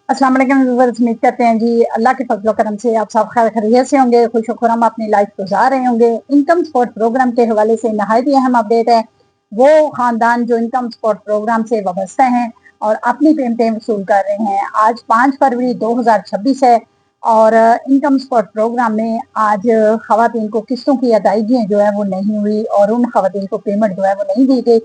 अस्सलाम वालेकुम व्यूअर्स, उम्मीद करते हैं जी अल्लाह के फजल करम से आप सब खैर खैरियत से होंगे, खुश खुरम अपनी लाइफ गुजार रहे होंगे। इनकम सपोर्ट प्रोग्राम के हवाले से नहायत ही अहम अपडेट है। वो खानदान जो इनकम सपोर्ट प्रोग्राम से वाबस्ता हैं और अपनी पेमेंटें वसूल कर रहे हैं। आज 5 फरवरी 2026 है और इनकम सपोर्ट प्रोग्राम में आज खवातीन को किस्तों की अदायगियाँ जो है वो नहीं हुई और उन खवातीन को पेमेंट जो है वो नहीं दी गई।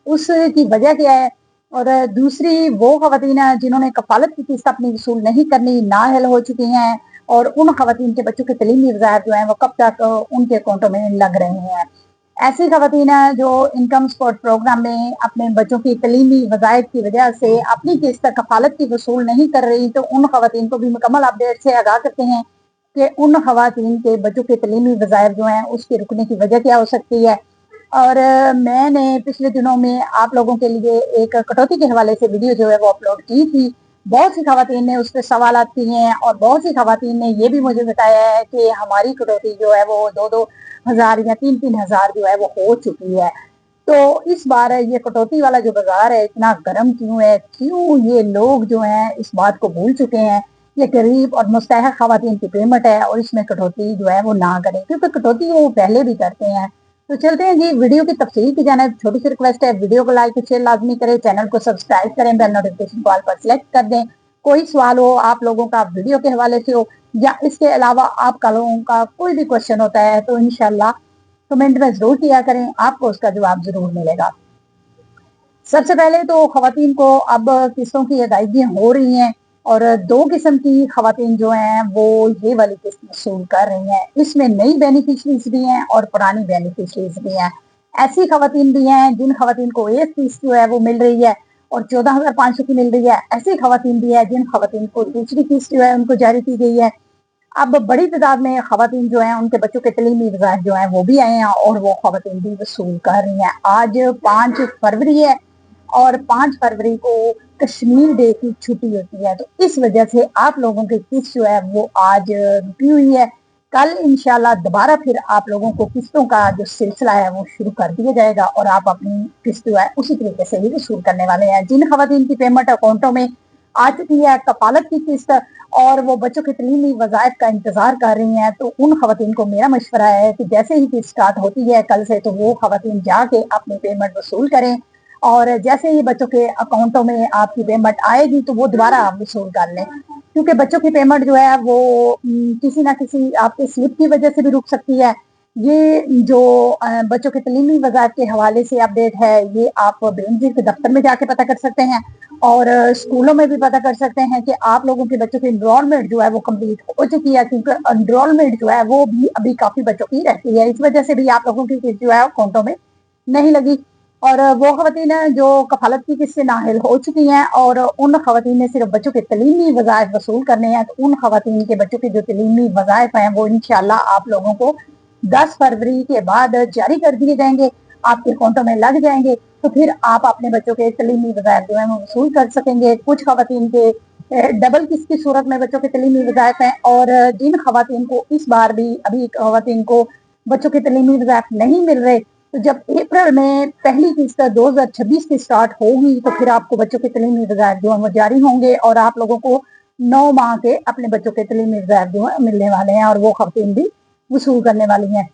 उसकी वजह क्या है? और दूसरी वो खवातीन हैं जिन्होंने कफालत की किस्त अपनी वसूल नहीं करनी, नाअहल हो चुकी हैं और उन खवातीन के बच्चों के तलीमी वज़ाइफ जो हैं वो कब तक उनके अकाउंटों में लग रहे हैं। ऐसी खवातीन हैं जो इनकम सपोर्ट प्रोग्राम में अपने बच्चों की तलीमी वज़ाइफ की वजह से अपनी किस्त कफालत की वसूल नहीं कर रही, तो उन खवातीन को भी मुकम्मल अपडेट से आगाह करते हैं कि उन खवातीन के बच्चों के तलीमी वज़ाइफ जो हैं उसके रुकने की वजह क्या हो सकती है। और मैंने पिछले दिनों में आप लोगों के लिए एक कटौती के हवाले से वीडियो जो है वो अपलोड की थी। बहुत सी खवातीन ने उस पे सवालात किए हैं और बहुत सी खवातीन ने ये भी मुझे बताया है कि हमारी कटौती जो है वो 2-2 हज़ार या 3-3 हज़ार जो है वो हो चुकी है। तो इस बार ये कटौती वाला जो बाजार है इतना गर्म क्यों है? क्यों ये लोग जो हैं इस बात को भूल चुके हैं? ये गरीब और मुस्तहक खवातीन की पेमेंट है और इसमें कटौती जो है वो ना करें, क्योंकि कटौती वो पहले भी करते हैं। तो चलते हैं जी वीडियो की तफसील की जानिब। छोटी सी रिक्वेस्ट है, वीडियो को लाइक शेयर लाजमी करें, चैनल को सब्सक्राइब करें, बेल नोटिफिकेशन को ऑल पर सिलेक्ट कर दें। कोई सवाल हो आप लोगों का वीडियो के हवाले से हो या इसके अलावा आपका लोगों का कोई भी क्वेश्चन होता है तो इंशाल्लाह कमेंट में जरूर किया करें, आपको उसका जवाब जरूर मिलेगा। सबसे पहले तो खवातीन को अब किस्तों की अदायगियाँ हो रही हैं और 2 किस्म की खवातीन जो हैं वो ये वाली किस्त वसूल कर रही हैं। इसमें नई बेनिफिशरीज भी हैं और पुरानी बेनिफिशरीज भी हैं। ऐसी खवातीन भी हैं जिन खवातीन को एक किस्त जो है वो मिल रही है और 14,500 की मिल रही है। ऐसी खवातीन भी है जिन खवातीन को दूसरी किस्त जो है उनको जारी की गई है। अब बड़ी तादाद में खवातीन जो हैं उनके बच्चों के तलीमी वज़ाइफ जो हैं वो भी आए हैं और वो खवातीन भी वसूल कर रही हैं। आज 5 फरवरी है और 5 फरवरी को कश्मीर डे की छुट्टी होती है, तो इस वजह से आप लोगों की किस्त जो है वो आज रुकी हुई है। कल इंशाल्लाह दोबारा फिर आप लोगों को किस्तों का जो सिलसिला है वो शुरू कर दिया जाएगा और आप अपनी किस्त जो है उसी तरीके से ही वसूल करने वाले हैं। जिन खवातीन की पेमेंट अकाउंटों में आ चुकी है कफालत की किस्त और वो बच्चों के तलीमी वज़ाइफ का इंतजार कर रही हैं, तो उन खवातीन को मेरा मशवरा है कि जैसे ही किस्त स्टार्ट होती है कल से, तो वो खवातीन जाके अपनी पेमेंट वसूल करें और जैसे ही बच्चों के अकाउंटों में आपकी पेमेंट आएगी तो वो दोबारा आप वसूल कर लें, क्योंकि बच्चों की पेमेंट जो है वो किसी ना किसी आपके स्लिप की वजह से भी रुक सकती है। ये जो बच्चों के तलीमी वज़ाइफ के हवाले से अपडेट है, ये आप बेनज़ीर के दफ्तर में जाके पता कर सकते हैं और स्कूलों में भी पता कर सकते हैं कि आप लोगों के बच्चों की एनरोलमेंट जो है वो कंप्लीट हो चुकी है, क्योंकि एनरोलमेंट जो है वो भी अभी काफ़ी बच्चों की रहती है। इस वजह से भी आप लोगों की किस्त जो है अकाउंटों में नहीं लगी। और वो खवातीन हैं जो कफालत की किस्त से नाअहल हो चुकी हैं और उन खवातीन ने सिर्फ बच्चों के तलीमी वज़ाइफ वसूल करने हैं, तो उन खवातीन के बच्चों के जो तलीमी वज़ाइफ हैं वो इंशाल्लाह आप लोगों को 10 फरवरी के बाद जारी कर दिए जाएंगे, आपके अकाउंटों में लग जाएंगे, तो फिर आप अपने बच्चों के तलीमी वज़ाइफ जो है वो वसूल कर सकेंगे। कुछ खवातीन के डबल किस्त की सूरत में बच्चों के तलीमी वज़ाइफ हैं और जिन खवातीन को इस बार भी अभी खवातीन को बच्चों के तलीमी वज़ाइफ नहीं मिल रहे, तो जब अप्रैल में पहली किस्त 2026 की स्टार्ट होगी तो फिर आपको बच्चों के तलीमी वज़ाइफ जो है वो जारी होंगे और आप लोगों को 9 माह के अपने बच्चों के तलीमी वज़ाइफ जो है मिलने वाले हैं और वो खवातीन भी वसूल करने वाली हैं।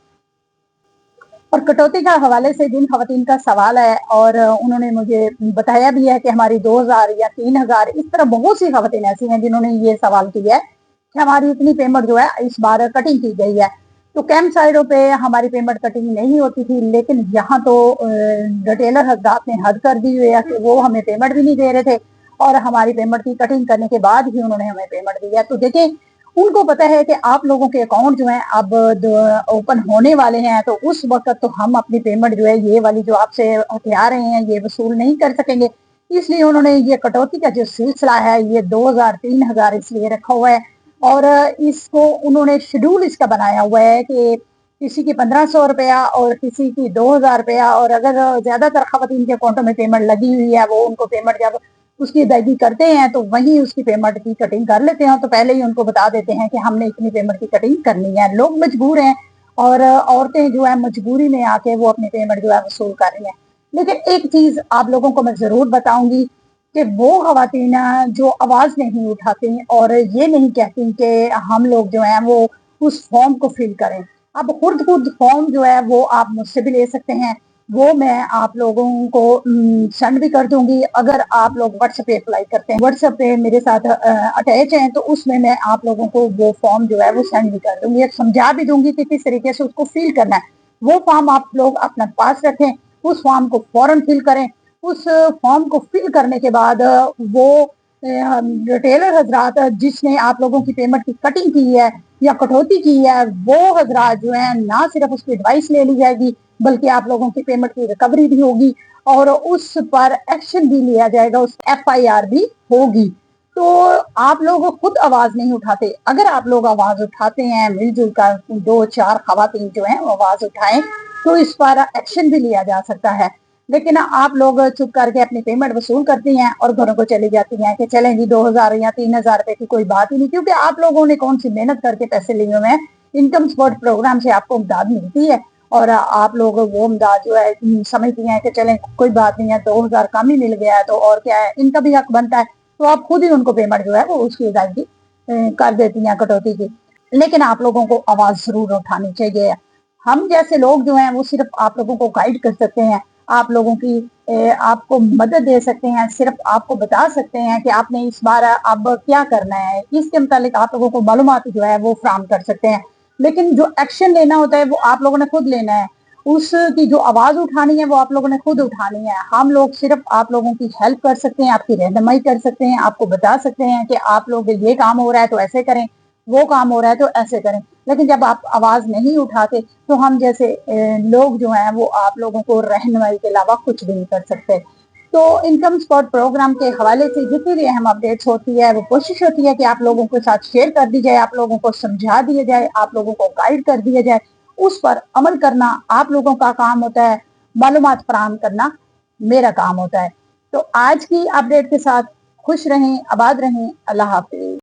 और कटौती का हवाले से जिन खवातीन का सवाल है और उन्होंने मुझे बताया भी है कि हमारी 2000 या 3000, इस तरह बहुत सी खवातीन ऐसी हैं जिन्होंने ये सवाल किया है कि हमारी इतनी पेमेंट जो है इस बार कटिंग की गई है। तो कैंप साइडों पे हमारी पेमेंट कटिंग नहीं होती थी, लेकिन यहाँ तो रिटेलर हजरात ने हद कर दी हुई है कि वो हमें पेमेंट भी नहीं दे रहे थे और हमारी पेमेंट की कटिंग करने के बाद ही उन्होंने हमें पेमेंट दी है। तो देखिए, उनको पता है कि आप लोगों के अकाउंट जो है अब ओपन होने वाले हैं, तो उस वक्त तो हम अपनी पेमेंट जो है ये वाली जो आपसे हथिया रहे हैं ये वसूल नहीं कर सकेंगे, इसलिए उन्होंने ये कटौती का जो सिलसिला है ये 2000 3000 इसलिए रखा हुआ है और इसको उन्होंने शेड्यूल इसका बनाया हुआ है कि किसी की 1500 रुपया और किसी की 2000 रुपया, और अगर ज्यादातर खवातीन के अकाउंटों में पेमेंट लगी हुई है वो उनको पेमेंट जब उसकी अदायगी करते हैं तो वहीं उसकी पेमेंट की कटिंग कर लेते हैं, तो पहले ही उनको बता देते हैं कि हमने इतनी पेमेंट की कटिंग करनी है। लोग मजबूर हैं और औरतें जो है मजबूरी में आके वो अपनी पेमेंट जो है वसूल कर रही हैं। लेकिन एक चीज आप लोगों को मैं जरूर बताऊंगी کہ وہ خواتین جو آواز نہیں اٹھاتی اور یہ نہیں کہتی کہ ہم لوگ جو ہیں وہ اس فارم کو فل کریں. اب خود فارم جو ہے وہ آپ مجھ سے بھی لے سکتے ہیں، وہ میں آپ لوگوں کو سینڈ بھی کر دوں گی. اگر آپ لوگ واٹس ایپ پہ اپلائی کرتے ہیں، واٹس ایپ پہ میرے ساتھ اٹیچ ہیں، تو اس میں آپ لوگوں کو وہ فارم جو ہے وہ سینڈ بھی کر دوں گی، سمجھا بھی دوں گی کہ کس طریقے سے اس کو فل کرنا ہے. وہ فارم آپ لوگ اپنا پاس رکھیں، اس فارم کو فوراً فل کریں. اس فارم کو فل کرنے کے بعد وہ ریٹیلر حضرات جس نے آپ لوگوں کی پیمنٹ کی کٹنگ کی ہے یا کٹوتی کی ہے، وہ حضرات جو ہیں نہ صرف اس کی ایڈوائس لے لی جائے گی بلکہ آپ لوگوں کی پیمنٹ کی ریکوری بھی ہوگی اور اس پر ایکشن بھی لیا جائے گا، اس FIR بھی ہوگی. تو آپ لوگ خود آواز نہیں اٹھاتے. اگر آپ لوگ آواز اٹھاتے ہیں، مل جل کر 2-4 خواتین جو ہیں آواز اٹھائیں تو اس پر ایکشن بھی لیا جا سکتا ہے. لیکن آپ لوگ چپ کر کے اپنی پیمنٹ وصول کرتی ہیں اور گھروں کو چلی جاتی ہیں کہ چلیں جی 2000 یا 3000 روپے کی کوئی بات ہی نہیں، کیونکہ آپ لوگوں نے کون سی محنت کر کے پیسے لیے ہوئے ہیں. انکم سپورٹ پروگرام سے آپ کو امداد ملتی ہے اور آپ لوگ وہ امداد جو ہے سمجھتی ہیں کہ چلیں کوئی بات نہیں ہے، 2000 کم ہی مل گیا ہے تو اور کیا ہے، ان کا بھی حق بنتا ہے. تو آپ خود ہی ان کو پیمنٹ جو ہے وہ اس کی ادائیگی کر دیتی ہیں کٹوتی کی. لیکن آپ لوگوں کو آواز ضرور اٹھانی چاہیے. ہم جیسے لوگ جو ہیں وہ صرف آپ لوگوں کو گائیڈ کر سکتے ہیں، آپ لوگوں کی آپ کو مدد دے سکتے ہیں، صرف آپ کو بتا سکتے ہیں کہ آپ نے اس بار اب کیا کرنا ہے، اس کے متعلق آپ لوگوں کو معلومات جو ہے وہ فراہم کر سکتے ہیں. لیکن جو ایکشن لینا ہوتا ہے وہ آپ لوگوں نے خود لینا ہے. اس کی جو آواز اٹھانی ہے وہ آپ لوگوں نے خود اٹھانی ہے. ہم لوگ صرف آپ لوگوں کی ہیلپ کر سکتے ہیں، آپ کی رہنمائی کر سکتے ہیں، آپ کو بتا سکتے ہیں کہ آپ لوگ یہ کام ہو رہا ہے تو ایسے کریں، وہ کام ہو رہا ہے تو ایسے کریں. لیکن جب آپ آواز نہیں اٹھاتے تو ہم جیسے لوگ جو ہیں وہ آپ لوگوں کو رہنمائی کے علاوہ کچھ بھی نہیں کر سکتے. تو انکم سپورٹ پروگرام کے حوالے سے جتنی بھی اہم اپڈیٹس ہوتی ہے وہ کوشش ہوتی ہے کہ آپ لوگوں کے ساتھ شیئر کر دی جائے، آپ لوگوں کو سمجھا دیا جائے، آپ لوگوں کو گائیڈ کر دیا جائے. اس پر عمل کرنا آپ لوگوں کا کام ہوتا ہے، معلومات فراہم کرنا میرا کام ہوتا ہے. تو آج کی اپڈیٹ کے ساتھ خوش رہیں، آباد رہیں. اللہ حافظ.